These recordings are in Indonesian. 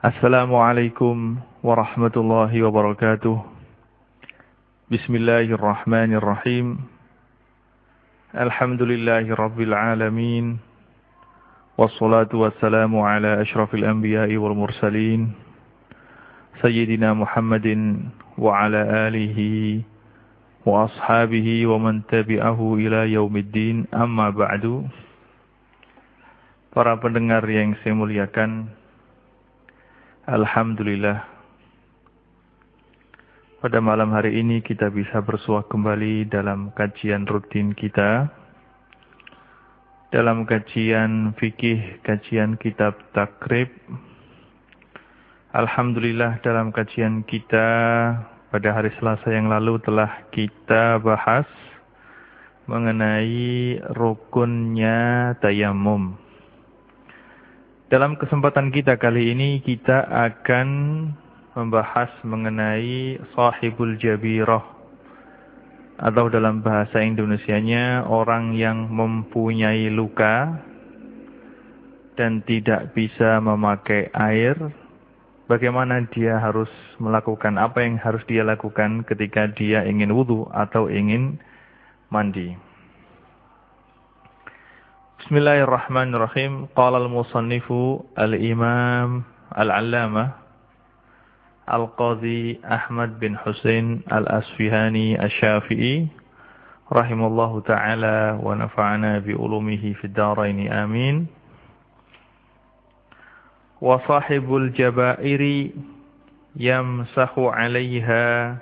Assalamualaikum warahmatullahi wabarakatuh. Bismillahirrahmanirrahim. Alhamdulillahi rabbil alamin. Wassalatu wassalamu ala ashrafil anbiya'i wal mursalin. Sayyidina Muhammadin wa ala alihi wa ashabihi wa man tabi'ahu ila yaumiddin. Amma ba'du. Para pendengar yang saya muliakan, alhamdulillah, pada malam hari ini kita bisa bersua kembali dalam kajian rutin kita, dalam kajian fikih, kajian kitab takrib. Alhamdulillah, dalam kajian kita pada hari Selasa yang lalu telah kita bahas mengenai rukunnya tayamum. Dalam kesempatan kita kali ini kita akan membahas mengenai sahibul jabirah, atau dalam bahasa Indonesianya orang yang mempunyai luka dan tidak bisa memakai air. Bagaimana dia harus melakukan, apa yang harus dia lakukan ketika dia ingin wudu atau ingin mandi. Bismillahirrahmanirrahim. Qala al-musannifu al-imam al-allamah al-qadhi Ahmad bin Husain al-Asfihani asy-Syafi'i rahimallahu ta'ala wa nafa'ana bi ulumihi fid dharain amin. Wa sahibul jabairi yamsahu 'alayha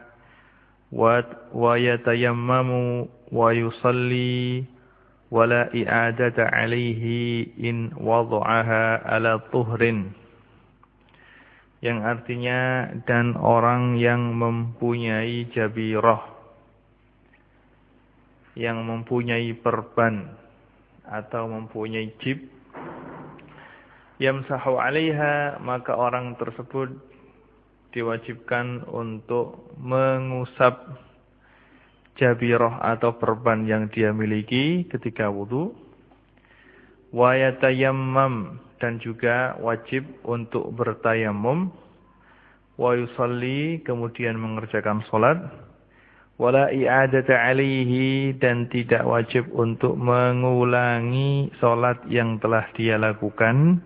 wa yatayammamu wa yusalli wala i'adata 'alaihi in wada'aha ala tuhrin, yang artinya dan orang yang mempunyai jabirah, yang mempunyai perban atau mempunyai jib, yamsahu 'alaiha, maka orang tersebut diwajibkan untuk mengusap jabirah atau perban yang dia miliki ketika wudu. Wa yatayammam, dan juga wajib untuk bertayamum. Wa yusalli, kemudian mengerjakan salat. Wala i'adata 'alaihi, dan tidak wajib untuk mengulangi salat yang telah dia lakukan.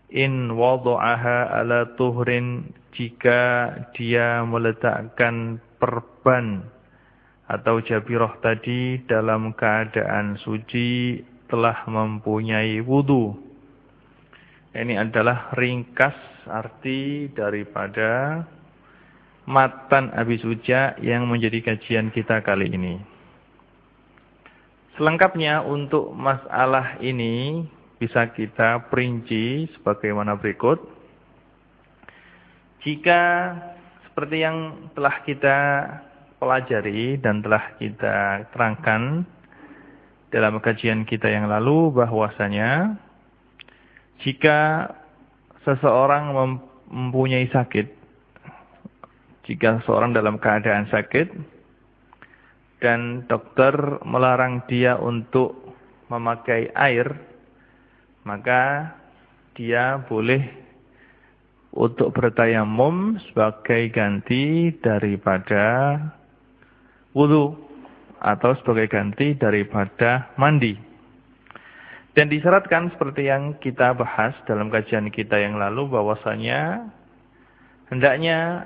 In wada'aha ala tuhrin, jika dia meletakkan perban atau jabirah tadi dalam keadaan suci, telah mempunyai wudu. Ini adalah ringkas arti daripada matan Abi Suja yang menjadi kajian kita kali ini. Selengkapnya untuk masalah ini bisa kita perinci sebagaimana berikut. Jika seperti yang telah kita pelajari dan telah kita terangkan dalam kajian kita yang lalu, bahwasanya jika seseorang mempunyai sakit, jika seseorang dalam keadaan sakit dan dokter melarang dia untuk memakai air, maka dia boleh untuk bertayamum sebagai ganti daripada wudu atau sebagai ganti daripada mandi. Dan disyaratkan seperti yang kita bahas dalam kajian kita yang lalu, bahwasanya hendaknya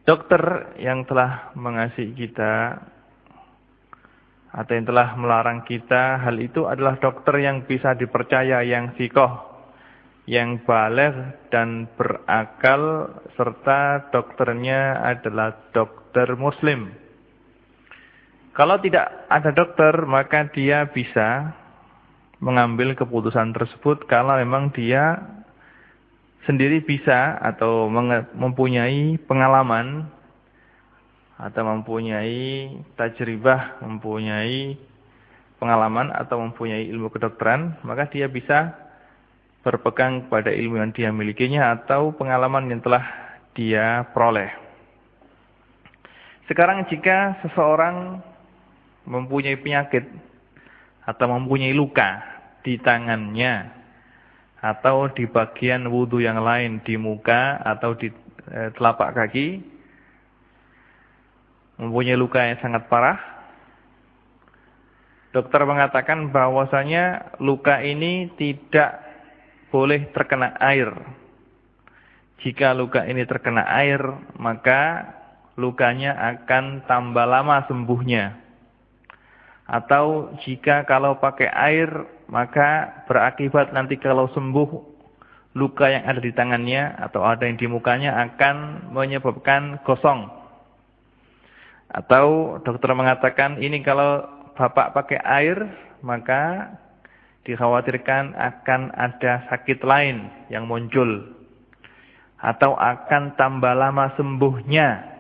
dokter yang telah mengasihi kita atau yang telah melarang kita hal itu adalah dokter yang bisa dipercaya, yang sikoh, yang baligh dan berakal, serta dokternya adalah dokter muslim. Kalau tidak ada dokter, maka dia bisa mengambil keputusan tersebut kalau memang dia sendiri bisa atau mempunyai pengalaman atau mempunyai tajribah, mempunyai pengalaman atau mempunyai ilmu kedokteran, maka dia bisa berpegang pada ilmu yang dia milikinya atau pengalaman yang telah dia peroleh. Sekarang jika seseorang mempunyai penyakit atau mempunyai luka di tangannya atau di bagian wudhu yang lain, di muka atau di telapak kaki, mempunyai luka yang sangat parah, dokter mengatakan bahwasanya luka ini tidak boleh terkena air. Jika luka ini terkena air, maka lukanya akan tambah lama sembuhnya. Atau jika kalau pakai air, maka berakibat nanti kalau sembuh, luka yang ada di tangannya atau ada yang di mukanya akan menyebabkan gosong. Atau dokter mengatakan ini kalau bapak pakai air, maka dikhawatirkan akan ada sakit lain yang muncul. Atau akan tambah lama sembuhnya.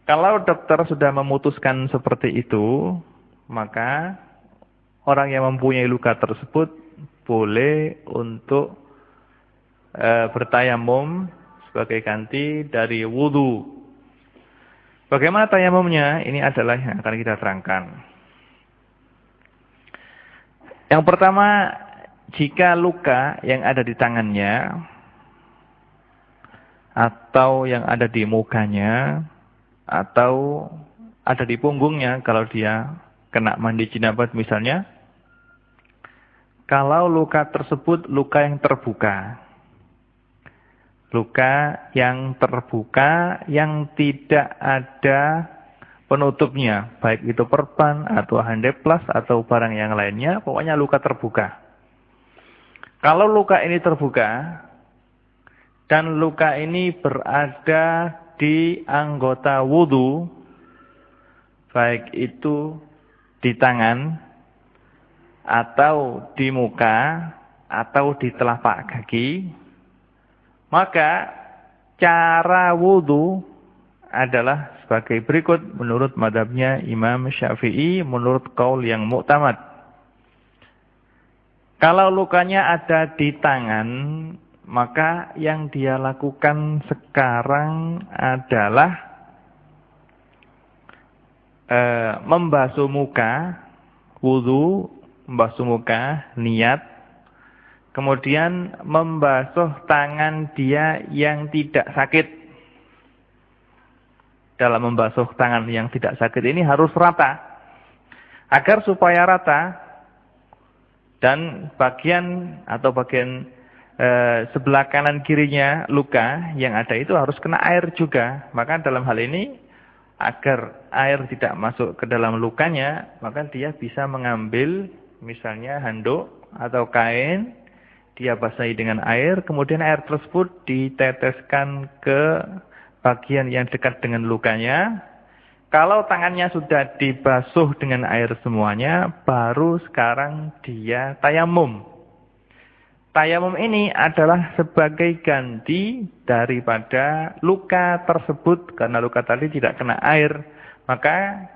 Kalau dokter sudah memutuskan seperti itu, maka orang yang mempunyai luka tersebut boleh untuk bertayamum sebagai ganti dari wudu. Bagaimana tayamumnya? Ini adalah yang akan kita terangkan. Yang pertama, jika luka yang ada di tangannya atau yang ada di mukanya atau ada di punggungnya kalau dia kena mandi jinabat misalnya, kalau luka tersebut luka yang terbuka, luka yang terbuka yang tidak ada penutupnya, baik itu perban atau handeplas atau barang yang lainnya, pokoknya luka terbuka. Kalau luka ini terbuka dan luka ini berada di anggota wudu, baik itu di tangan atau di muka atau di telapak kaki, maka cara wudu adalah sebagai berikut menurut madhabnya Imam Syafi'i, menurut qaul yang mu'tamad. Kalau lukanya ada di tangan, maka yang dia lakukan sekarang adalah membasuh muka, wudu, membasuh muka, niat, kemudian membasuh tangan dia yang tidak sakit. Dalam membasuh tangan yang tidak sakit ini harus rata. Agar supaya rata dan bagian atau bagian sebelah kanan kirinya luka yang ada itu harus kena air juga. Maka dalam hal ini agar air tidak masuk ke dalam lukanya, maka dia bisa mengambil misalnya handuk atau kain, dia basahi dengan air, kemudian air tersebut diteteskan ke bagian yang dekat dengan lukanya. Kalau tangannya sudah dibasuh dengan air semuanya, baru sekarang dia tayamum. Tayamum ini adalah sebagai ganti daripada luka tersebut, karena luka tadi tidak kena air. Maka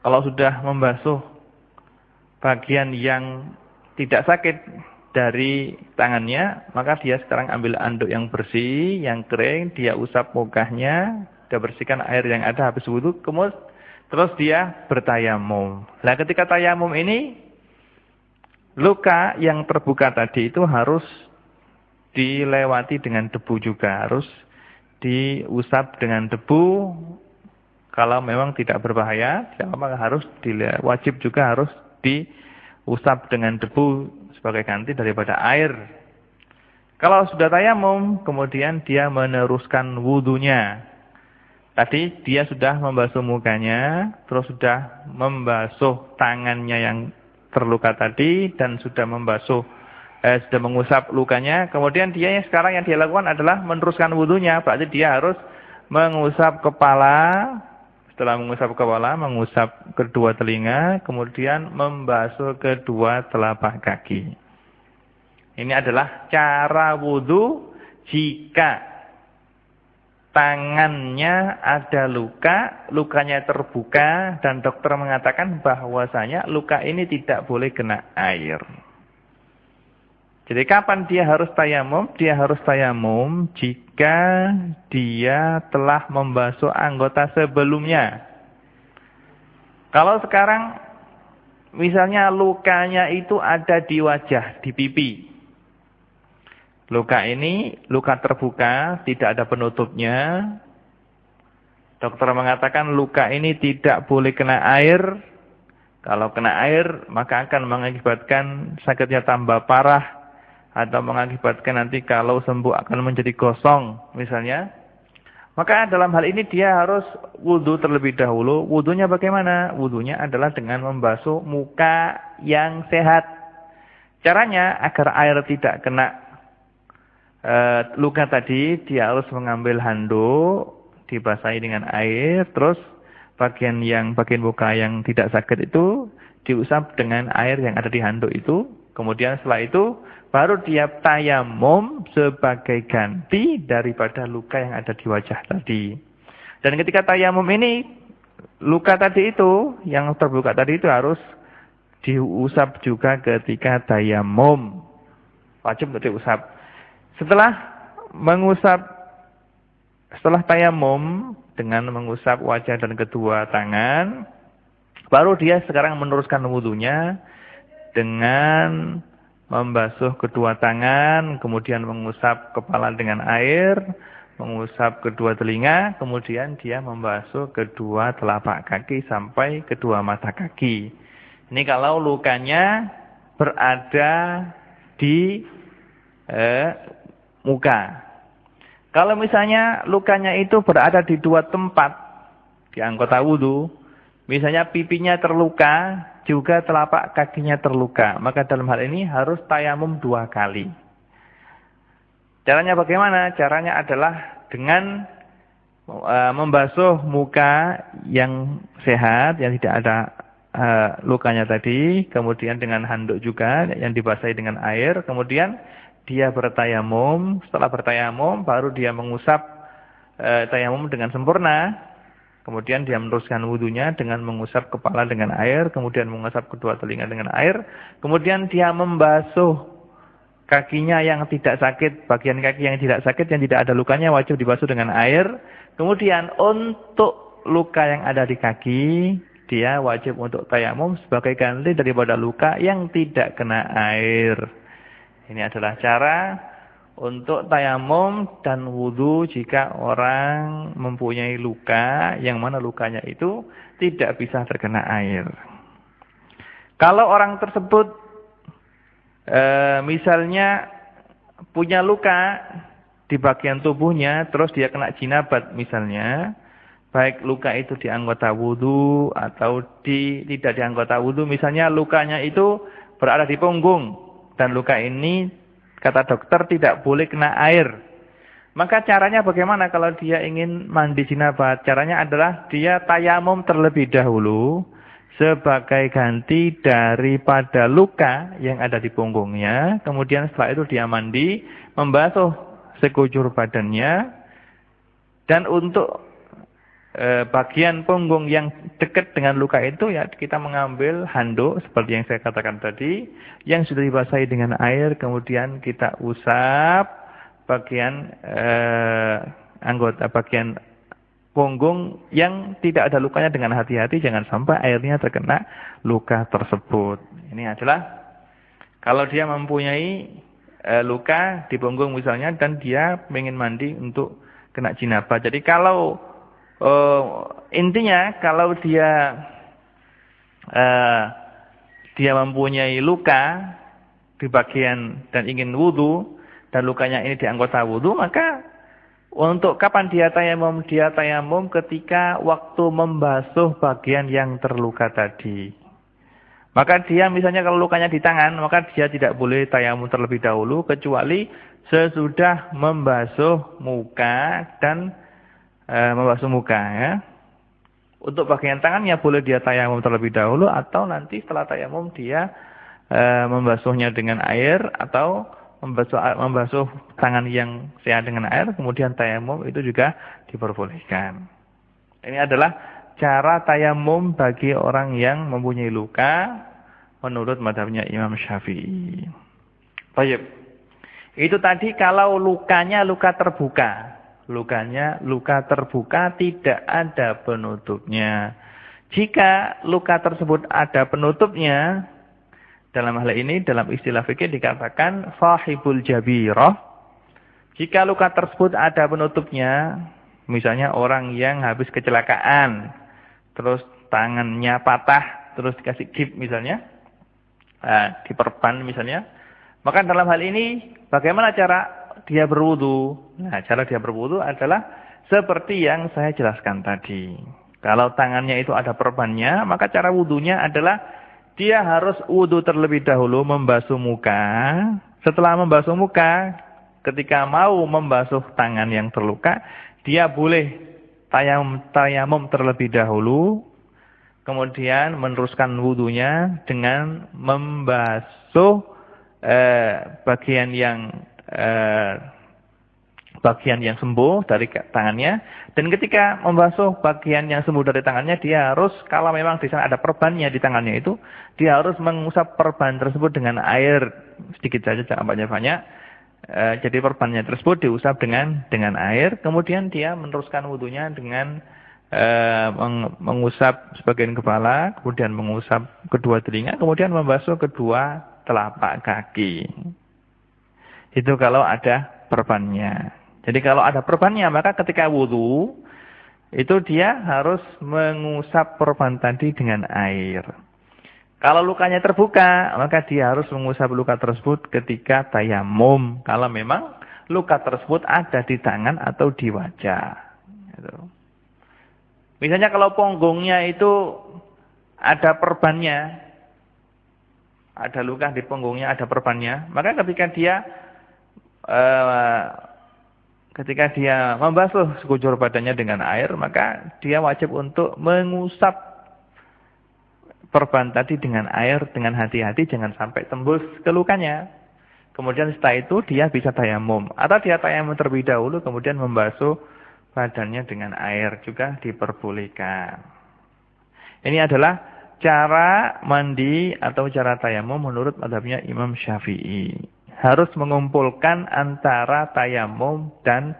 kalau sudah membasuh bagian yang tidak sakit dari tangannya, maka dia sekarang ambil anduk yang bersih, yang kering, dia usap mukanya, dia bersihkan air yang ada habis wudu, kemudian terus dia bertayamum. Nah, ketika tayamum ini, luka yang terbuka tadi itu harus dilewati dengan debu juga, harus diusap dengan debu. Kalau memang tidak berbahaya, maka harus wajib juga harus diusap dengan debu sebagai ganti daripada air. Kalau sudah tayamum, kemudian dia meneruskan wudunya. Tadi dia sudah membasuh mukanya, terus sudah membasuh tangannya yang terluka tadi dan sudah sudah mengusap lukanya. Kemudian dia yang sekarang yang dia lakukan adalah meneruskan wudunya. Berarti dia harus mengusap kepala. Setelah mengusap kepala, mengusap kedua telinga, kemudian membasuh kedua telapak kaki. Ini adalah cara wudu jika tangannya ada luka, lukanya terbuka, dan dokter mengatakan bahwasanya luka ini tidak boleh kena air. Jadi kapan dia harus tayamum? Dia harus tayamum jika dia telah membasuh anggota sebelumnya. Kalau sekarang misalnya lukanya itu ada di wajah, di pipi. Luka ini luka terbuka, tidak ada penutupnya. Dokter mengatakan luka ini tidak boleh kena air. Kalau kena air, maka akan mengakibatkan sakitnya tambah parah. Atau mengakibatkan nanti kalau sembuh akan menjadi gosong, misalnya. Maka dalam hal ini dia harus wudu terlebih dahulu. Wudunya bagaimana? Wudunya adalah dengan membasuh muka yang sehat. Caranya agar air tidak kena luka tadi, dia harus mengambil handuk, dibasahi dengan air, terus bagian muka yang tidak sakit itu diusap dengan air yang ada di handuk itu. Kemudian setelah itu baru dia tayamum sebagai ganti daripada luka yang ada di wajah tadi. Dan ketika tayamum ini, luka tadi itu, yang terbuka tadi itu harus diusap juga ketika tayamum. Wajib untuk diusap. Setelah tayamum dengan mengusap wajah dan kedua tangan, baru dia sekarang meneruskan wudunya dengan membasuh kedua tangan, kemudian mengusap kepala dengan air, mengusap kedua telinga, kemudian dia membasuh kedua telapak kaki sampai kedua mata kaki. Ini kalau lukanya berada di muka. Kalau misalnya lukanya itu berada di dua tempat di anggota wudu, misalnya pipinya terluka, juga telapak kakinya terluka, maka dalam hal ini harus tayamum 2 kali. Caranya bagaimana? Caranya adalah dengan membasuh muka yang sehat, yang tidak ada lukanya tadi, kemudian dengan handuk juga yang dibasahi dengan air, kemudian dia bertayamum. Setelah bertayamum, baru dia mengusap tayamum dengan sempurna. Kemudian dia meneruskan wudunya dengan mengusap kepala dengan air, kemudian mengusap kedua telinga dengan air, kemudian dia membasuh kakinya yang tidak sakit, bagian kaki yang tidak sakit, yang tidak ada lukanya wajib dibasuh dengan air. Kemudian untuk luka yang ada di kaki, dia wajib untuk tayamum sebagai ganti daripada luka yang tidak kena air. Ini adalah cara untuk tayamum dan wudu jika orang mempunyai luka yang mana lukanya itu tidak bisa terkena air. Kalau orang tersebut misalnya punya luka di bagian tubuhnya, terus dia kena jinabat misalnya, baik luka itu di anggota wudu atau tidak di anggota wudu, misalnya lukanya itu berada di punggung dan luka ini kata dokter tidak boleh kena air. Maka caranya bagaimana kalau dia ingin mandi jinabat? Caranya adalah dia tayamum terlebih dahulu sebagai ganti daripada luka yang ada di punggungnya. Kemudian setelah itu dia mandi, membasuh sekujur badannya. Dan untuk bagian punggung yang dekat dengan luka itu, ya kita mengambil handuk seperti yang saya katakan tadi, yang sudah dibasahi dengan air, kemudian kita usap bagian bagian punggung yang tidak ada lukanya dengan hati-hati, jangan sampai airnya terkena luka tersebut. Ini adalah kalau dia mempunyai luka di punggung misalnya dan dia ingin mandi untuk kena jinabat. Jadi kalau intinya kalau dia mempunyai luka di bagian dan ingin wudu dan lukanya ini di anggota wudu, maka untuk kapan dia tayamum? Dia tayamum ketika waktu membasuh bagian yang terluka tadi. Maka dia misalnya kalau lukanya di tangan, maka dia tidak boleh tayamum terlebih dahulu kecuali sesudah membasuh muka dan membasuh muka, ya. Untuk bagian tangannya boleh dia tayamum terlebih dahulu atau nanti setelah tayamum dia membasuhnya dengan air atau membasuh tangan yang sehat dengan air, kemudian tayamum itu juga diperbolehkan. Ini adalah cara tayamum bagi orang yang mempunyai luka menurut mazhabnya Imam Syafi'i. Baik. Itu tadi kalau lukanya luka terbuka. Lukanya luka terbuka tidak ada penutupnya. Jika luka tersebut ada penutupnya, dalam hal ini dalam istilah fikih dikatakan sahibul jabirah, Jika luka tersebut ada penutupnya, misalnya orang yang habis kecelakaan, terus tangannya patah, terus dikasih gips misalnya, diperban misalnya, maka dalam hal ini bagaimana cara dia berwudu? Nah, cara dia berwudu adalah seperti yang saya jelaskan tadi. Kalau tangannya itu ada perbannya, maka cara wudunya adalah dia harus wudu terlebih dahulu membasuh muka. Setelah membasuh muka, ketika mau membasuh tangan yang terluka, dia boleh tayamum terlebih dahulu, kemudian meneruskan wudunya dengan membasuh bagian yang sembuh dari tangannya, dan ketika membasuh bagian yang sembuh dari tangannya, dia harus, kalau memang di sana ada perbannya di tangannya itu, dia harus mengusap perban tersebut dengan air sedikit saja, jangan banyak-banyak. Jadi perbannya tersebut diusap dengan air, kemudian dia meneruskan wudunya dengan mengusap sebagian kepala, kemudian mengusap kedua telinga, kemudian membasuh kedua telapak kaki. Itu kalau ada perbannya. Jadi kalau ada perbannya, maka ketika wudu itu dia harus mengusap perban tadi dengan air. Kalau lukanya terbuka, maka dia harus mengusap luka tersebut ketika tayamum. Kalau memang luka tersebut ada di tangan atau di wajah. Gitu. Misalnya kalau punggungnya itu ada perbannya, ada luka di punggungnya, ada perbannya, maka ketika dia membasuh sekujur badannya dengan air, maka dia wajib untuk mengusap perban tadi dengan air dengan hati-hati, jangan sampai tembus ke lukanya. Kemudian setelah itu dia bisa tayamum, atau dia tayamum terlebih dahulu kemudian membasuh badannya dengan air juga diperbolehkan. Ini adalah cara mandi atau cara tayamum menurut mazhabnya Imam Syafi'i. Harus mengumpulkan antara tayamum dan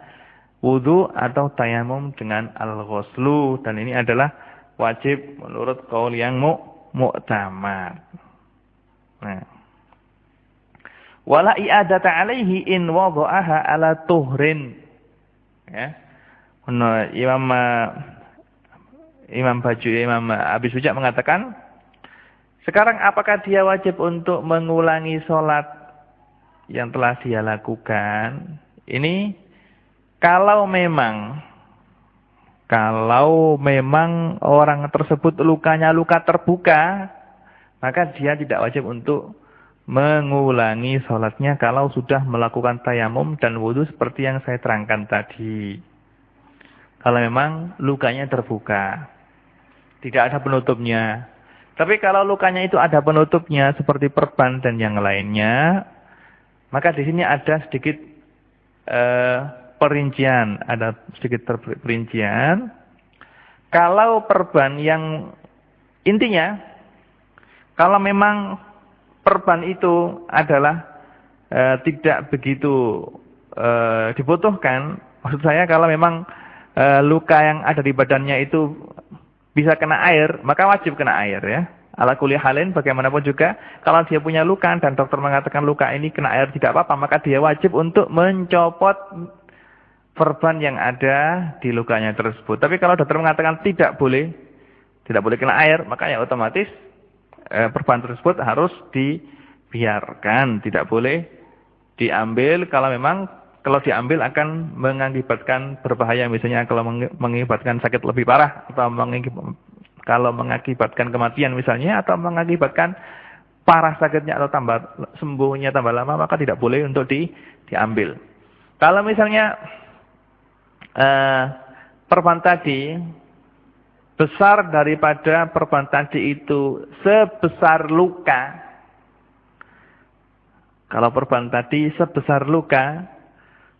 wudu atau tayamum dengan al-ghuslu, dan ini adalah wajib menurut qaul yang mu'tamad. Nah, wala i'adata alaihi in wada'aha ala tuhrin. Ya. Imam Abi Suja mengatakan, sekarang apakah dia wajib untuk mengulangi sholat yang telah dia lakukan? Ini kalau memang orang tersebut lukanya luka terbuka, maka dia tidak wajib untuk mengulangi sholatnya kalau sudah melakukan tayamum dan wudu seperti yang saya terangkan tadi. Kalau memang lukanya terbuka, tidak ada penutupnya. Tapi kalau lukanya itu ada penutupnya seperti perban dan yang lainnya, maka di sini ada sedikit perincian, Kalau perban yang intinya, kalau memang perban itu adalah tidak begitu dibutuhkan, maksud saya kalau memang luka yang ada di badannya itu bisa kena air, maka wajib kena air ya. Ala kulli halin bagaimanapun juga, kalau dia punya luka dan dokter mengatakan luka ini kena air tidak apa-apa, maka dia wajib untuk mencopot perban yang ada di lukanya tersebut. Tapi kalau dokter mengatakan tidak boleh kena air, maka ya otomatis perban tersebut harus dibiarkan, tidak boleh diambil. Kalau diambil akan mengakibatkan berbahaya, misalnya kalau mengakibatkan sakit lebih parah, atau kalau mengakibatkan kematian misalnya, atau mengakibatkan parah sakitnya atau sembuhnya tambah lama, maka tidak boleh untuk diambil. Kalau misalnya perban tadi besar daripada perban tadi itu sebesar luka, kalau perban tadi sebesar luka,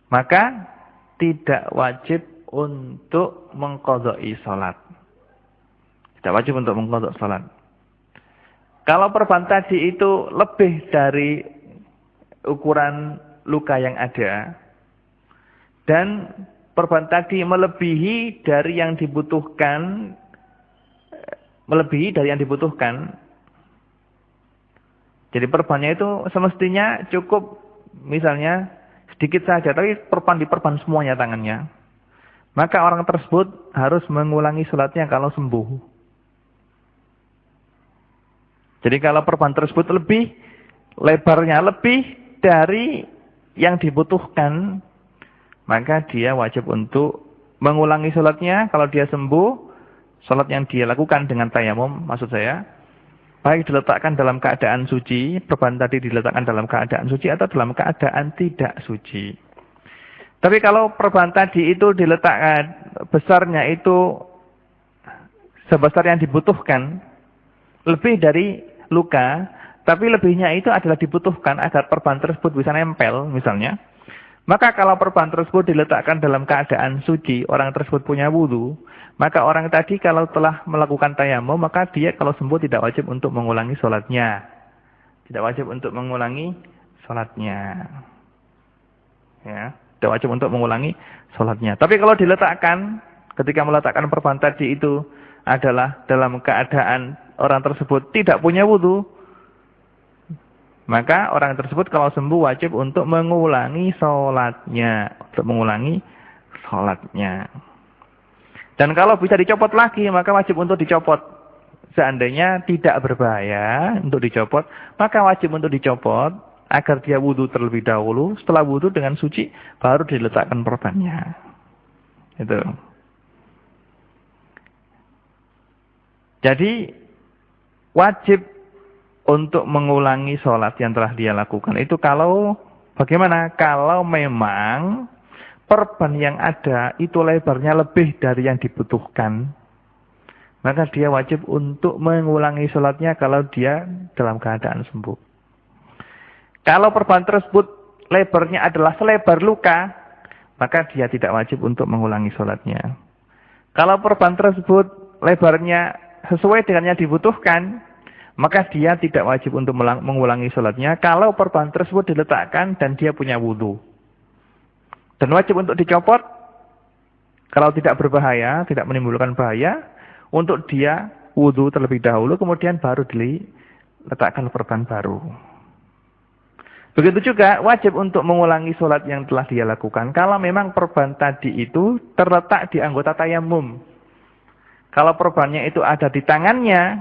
maka tidak wajib untuk mengqadha'i salat. Tidak wajib untuk mengqadha' salat. Kalau perban tadi itu lebih dari ukuran luka yang ada, dan perban tadi melebihi dari yang dibutuhkan, jadi perbannya itu semestinya cukup misalnya sedikit saja, tapi diperban semuanya tangannya, maka orang tersebut harus mengulangi sholatnya kalau sembuh. Jadi kalau perban tersebut lebarnya lebih dari yang dibutuhkan, maka dia wajib untuk mengulangi sholatnya. Kalau dia sembuh, sholat yang dia lakukan dengan tayamum, maksud saya, baik diletakkan dalam keadaan suci, perban tadi diletakkan dalam keadaan suci atau dalam keadaan tidak suci. Tapi kalau perban tadi itu diletakkan, besarnya itu sebesar yang dibutuhkan, lebih dari luka, tapi lebihnya itu adalah dibutuhkan agar perban tersebut bisa nempel misalnya, maka kalau perban tersebut diletakkan dalam keadaan suci, orang tersebut punya wudu, maka orang tadi kalau telah melakukan tayamum, maka dia kalau sembuh tidak wajib untuk mengulangi sholatnya. Tidak wajib untuk mengulangi sholatnya. Ya, tidak wajib untuk mengulangi sholatnya. Tapi kalau diletakkan, ketika meletakkan perban tadi itu adalah dalam keadaan orang tersebut tidak punya wudu, maka orang tersebut kalau sembuh wajib untuk mengulangi sholatnya. Untuk mengulangi sholatnya. Dan kalau bisa dicopot lagi, maka wajib untuk dicopot. Seandainya tidak berbahaya untuk dicopot, maka wajib untuk dicopot agar dia wudu terlebih dahulu. Setelah wudu dengan suci, baru diletakkan perbannya. Itu. Jadi, wajib untuk mengulangi sholat yang telah dia lakukan. Itu kalau, bagaimana? Kalau memang perban yang ada itu lebarnya lebih dari yang dibutuhkan, maka dia wajib untuk mengulangi sholatnya kalau dia dalam keadaan sembuh. Kalau perban tersebut lebarnya adalah selebar luka, maka dia tidak wajib untuk mengulangi sholatnya. Kalau perban tersebut lebarnya sesuai dengan yang dibutuhkan, maka dia tidak wajib untuk mengulangi sholatnya kalau perban tersebut diletakkan dan dia punya wudu. Dan wajib untuk dicopot kalau tidak berbahaya, tidak menimbulkan bahaya, untuk dia wudu terlebih dahulu, kemudian baru diletakkan perban baru. Begitu juga wajib untuk mengulangi sholat yang telah dia lakukan kalau memang perban tadi itu terletak di anggota tayamum. Kalau perbannya itu ada di tangannya,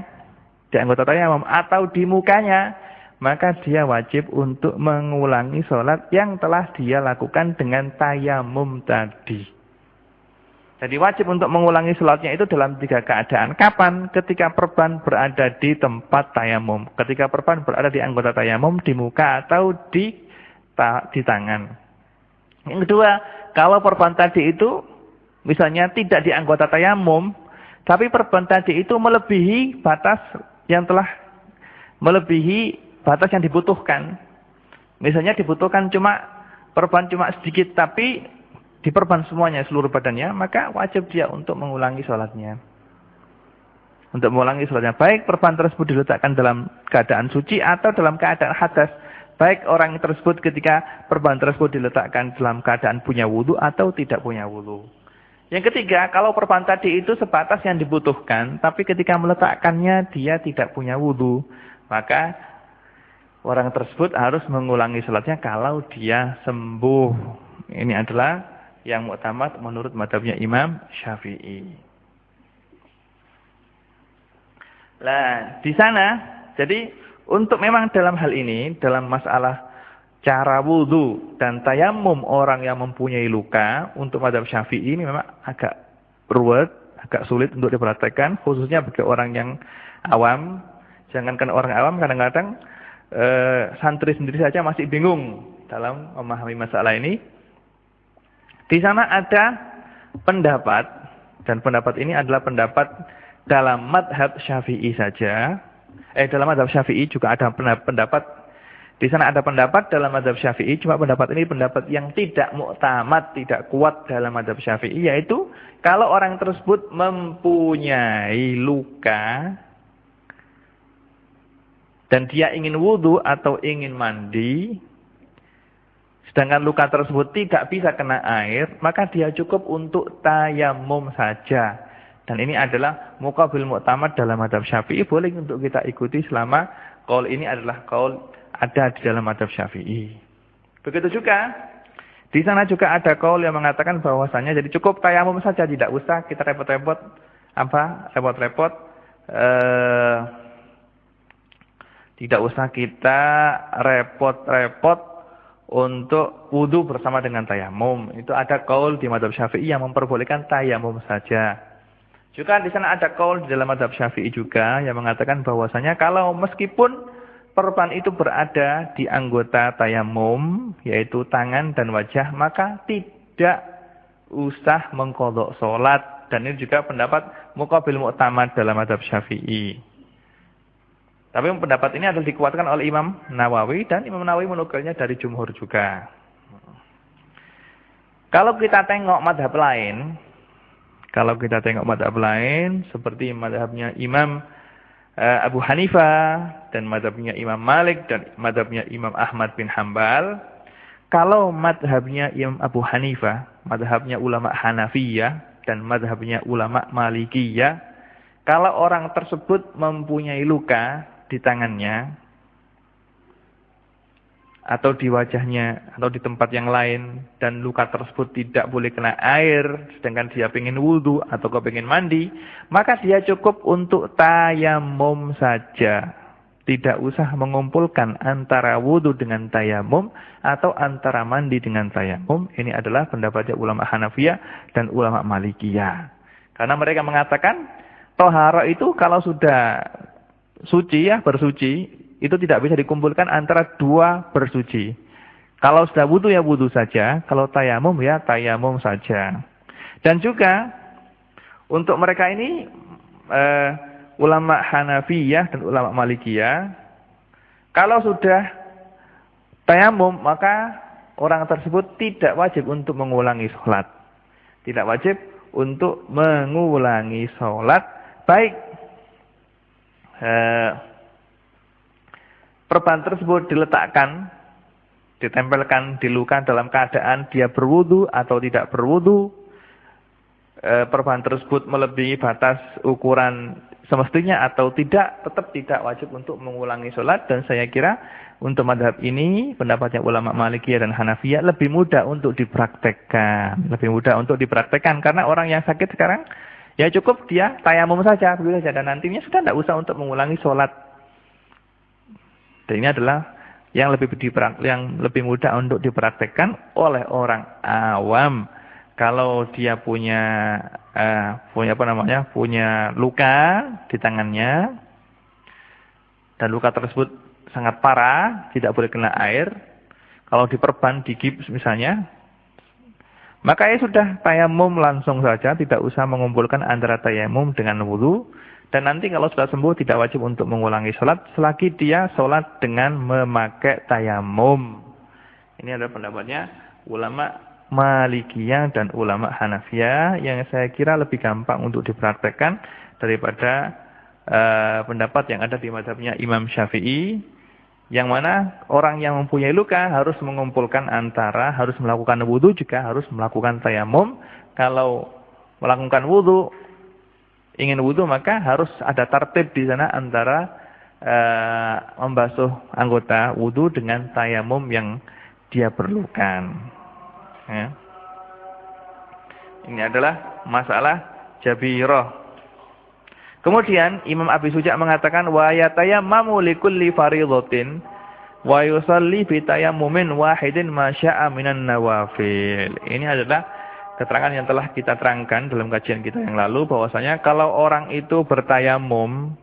di anggota tayamum atau di mukanya, maka dia wajib untuk mengulangi sholat yang telah dia lakukan dengan tayamum tadi. Jadi wajib untuk mengulangi sholatnya itu dalam 3 keadaan. Kapan? Ketika perban berada di tempat tayamum. Ketika perban berada di anggota tayamum, di muka atau di tangan. Yang kedua, kalau perban tadi itu misalnya tidak di anggota tayamum, tapi perban tadi itu melebihi batas yang dibutuhkan. Misalnya dibutuhkan perban cuma sedikit, tapi diperban semuanya, seluruh badannya, maka wajib dia untuk mengulangi sholatnya. Untuk mengulangi sholatnya. Baik perban tersebut diletakkan dalam keadaan suci atau dalam keadaan hadas. Baik orang tersebut ketika perban tersebut diletakkan dalam keadaan punya wudu atau tidak punya wudu. Yang ketiga, kalau perban tadi itu sebatas yang dibutuhkan, tapi ketika meletakkannya dia tidak punya wudu, maka orang tersebut harus mengulangi sholatnya kalau dia sembuh. Ini adalah yang mu'tamad menurut mazhabnya Imam Syafi'i. Nah, di sana, jadi untuk memang dalam hal ini, dalam masalah cara wudu dan tayamum orang yang mempunyai luka, untuk mazhab Syafi'i ini memang agak ruwet, agak sulit untuk dipraktekkan, khususnya bagi orang yang awam. Jangankan orang awam, kadang-kadang santri sendiri saja masih bingung dalam memahami masalah ini. Di sana ada pendapat, dan pendapat ini adalah pendapat dalam mazhab Syafi'i saja. Dalam mazhab Syafi'i juga ada pendapat. Di sana ada pendapat dalam mazhab Syafi'i, cuma pendapat ini pendapat yang tidak mu'tamad, tidak kuat dalam mazhab Syafi'i, yaitu kalau orang tersebut mempunyai luka dan dia ingin wudu atau ingin mandi, sedangkan luka tersebut tidak bisa kena air, maka dia cukup untuk tayamum saja. Dan ini adalah muqabil mu'tamad dalam mazhab Syafi'i, boleh untuk kita ikuti selama qaul ini adalah qaul ada di dalam mazhab Syafi'i. Begitu juga Di sana juga ada qaul yang mengatakan bahwasanya jadi cukup tayamum saja, tidak usah kita repot-repot tidak usah kita repot-repot untuk wudu bersama dengan tayamum. Itu ada qaul di mazhab Syafi'i yang memperbolehkan tayamum saja. Juga di sana ada qaul di dalam mazhab Syafi'i juga yang mengatakan bahwasanya kalau meskipun perban itu berada di anggota tayamum, yaitu tangan dan wajah, maka tidak usah mengqadha salat. Dan ini juga pendapat muqabil mu'tamad dalam mazhab Syafi'i. Tapi pendapat ini adalah dikuatkan oleh Imam Nawawi, dan Imam Nawawi menukilnya dari jumhur juga. Kalau kita tengok mazhab lain, seperti mazhabnya Imam Abu Hanifah, dan mazhabnya Imam Malik, dan mazhabnya Imam Ahmad bin Hambal. Kalau mazhabnya Imam Abu Hanifah, mazhabnya ulama Hanafiyah, dan mazhabnya ulama Malikiyah, kalau orang tersebut mempunyai luka di tangannya, atau di wajahnya, atau di tempat yang lain, dan luka tersebut tidak boleh kena air, sedangkan dia ingin wudu atau ingin mandi, maka dia cukup untuk tayamum saja. Tidak usah mengumpulkan antara wudu dengan tayamum, atau antara mandi dengan tayamum. Ini adalah pendapatnya ulama Hanafiyah dan ulama Malikiyah. Karena mereka mengatakan, tohara itu kalau sudah suci, bersuci, itu tidak bisa dikumpulkan antara dua bersuci. Kalau sudah wudu ya wudu saja, kalau tayamum ya tayamum saja. Dan juga untuk mereka ini ulama Hanafiyah dan ulama Malikiyah, kalau sudah tayamum maka orang tersebut tidak wajib untuk mengulangi sholat. Tidak wajib untuk mengulangi sholat, baik perban tersebut diletakkan, ditempelkan di luka dalam keadaan dia berwudu atau tidak berwudu. Perban tersebut melebihi batas ukuran semestinya atau tidak, tetap tidak wajib untuk mengulangi sholat. Dan saya kira untuk madhab ini, pendapatnya ulama Malikiyah dan Hanafiyah, lebih mudah untuk dipraktekkan. Karena orang yang sakit sekarang, ya cukup dia tayamum saja, begitu saja. Dan nantinya sudah tidak usah untuk mengulangi sholat. Dan ini adalah yang lebih mudah untuk dipraktekkan oleh orang awam. Kalau dia punya luka di tangannya, dan luka tersebut sangat parah, tidak boleh kena air. Kalau diperban, digips misalnya, maka ya sudah tayamum langsung saja, tidak usah mengumpulkan antara tayamum dengan wudu. Dan nanti kalau sudah sembuh tidak wajib untuk mengulangi sholat selagi dia sholat dengan memakai tayamum. Ini adalah pendapatnya ulama Malikiyah dan ulama Hanafiyah yang saya kira lebih gampang untuk dipraktekkan daripada pendapat yang ada di mazhabnya Imam Syafi'i, yang mana orang yang mempunyai luka harus mengumpulkan antara, harus melakukan wudu juga harus melakukan tayamum. Kalau melakukan wudu, ingin wudu, maka harus ada tertib di sana antara membasuh anggota wudu dengan tayamum yang dia perlukan. Ya. Ini adalah masalah jabirah. Kemudian Imam Abi Suja mengatakan wa yatayammamu likulli fardhatin wa yusalli bi tayammumin wahidin ma syaa minan nawafil. Ini adalah keterangan yang telah kita terangkan dalam kajian kita yang lalu, bahwasanya kalau orang itu bertayamum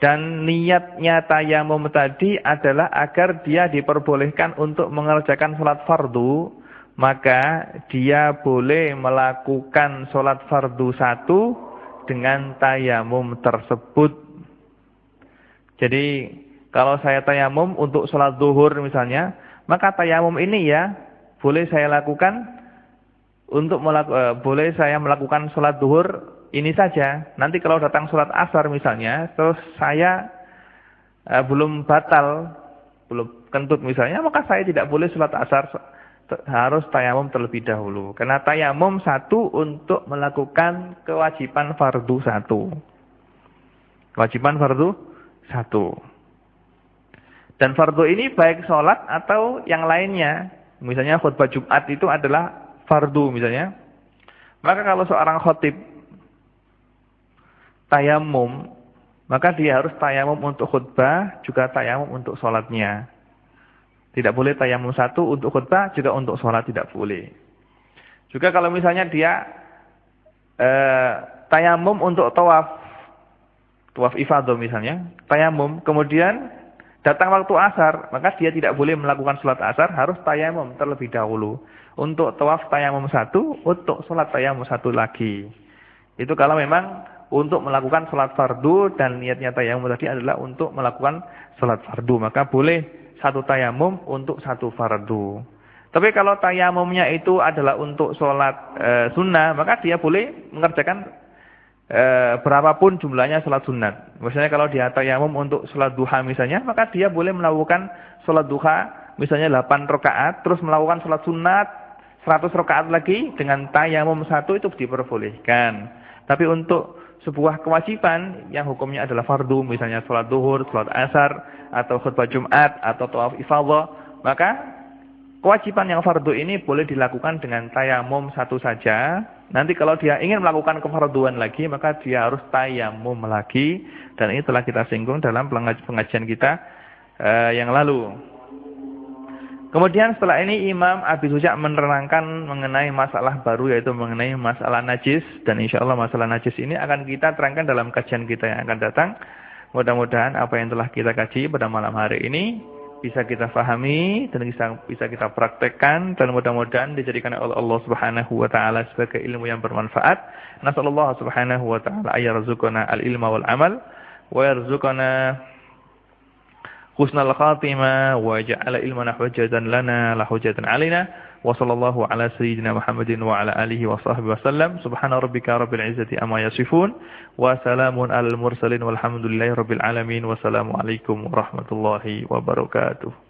dan niatnya tayamum tadi adalah agar dia diperbolehkan untuk mengerjakan sholat fardu, maka dia boleh melakukan sholat fardu satu dengan tayamum tersebut. Jadi kalau saya tayamum untuk sholat zuhur misalnya, maka tayamum ini ya boleh saya lakukan boleh saya melakukan sholat zuhur ini saja. Nanti kalau datang sholat asar misalnya, terus saya belum batal, belum kentut misalnya, maka saya tidak boleh sholat asar, harus tayamum terlebih dahulu. Karena tayamum satu untuk melakukan kewajiban fardu satu. Kewajiban fardu satu. Dan fardu ini baik sholat atau yang lainnya. Misalnya khutbah Jumat itu adalah fardu misalnya. Maka kalau seorang khotib tayamum, maka dia harus tayamum untuk khutbah, juga tayamum untuk sholatnya. Tidak boleh tayamum satu untuk khutbah, juga untuk sholat tidak boleh. Juga kalau misalnya dia tayamum untuk tawaf ifadah misalnya, tayamum, kemudian datang waktu asar, maka dia tidak boleh melakukan sholat asar, harus tayamum terlebih dahulu. Untuk tawaf tayamum satu, untuk sholat tayamum satu lagi. Itu kalau memang untuk melakukan sholat fardu dan niatnya tayamum tadi adalah untuk melakukan sholat fardu. Maka boleh satu tayamum untuk satu fardu. Tapi kalau tayamumnya itu adalah untuk sholat sunnah, maka dia boleh mengerjakan berapapun jumlahnya sholat sunat. Misalnya kalau dia tayamum untuk sholat duha misalnya, maka dia boleh melakukan sholat duha misalnya 8 rakaat, terus melakukan sholat sunat 100 rakaat lagi dengan tayamum satu itu diperbolehkan. Tapi untuk sebuah kewajiban yang hukumnya adalah fardu, misalnya sholat duhur, sholat asar, atau khutbah Jumat, atau tawaf ifadah, maka kewajiban yang fardu ini boleh dilakukan dengan tayamum satu saja. Nanti kalau dia ingin melakukan kefarduan lagi, maka dia harus tayamum lagi. Dan ini telah kita singgung dalam pengajian kita yang lalu. Kemudian setelah ini Imam Abi Suja menerangkan mengenai masalah baru, yaitu mengenai masalah najis. Dan insya Allah masalah najis ini akan kita terangkan dalam kajian kita yang akan datang. Mudah-mudahan apa yang telah kita kaji pada malam hari ini bisa kita fahami dan bisa kita praktekkan, dan mudah-mudahan dijadikan oleh Allah Subhanahu wa taala sebagai ilmu yang bermanfaat. Nasallallahu subhanahu wa taala ayarzuqana al-ilma wal amal wa yarzuqana husnal khatimah wa ja'ala ilmana hujjatan lana la hujjatan alaina. Wa sallallahu ala sayyidina Muhammadin wa ala alihi wa sahbihi wasallam. Subhana rabbika rabbil izzati amma yasifun wa salamun alal mursalin walhamdulillahi rabbil alamin. Wassalamu alaikum warahmatullahi wabarakatuh.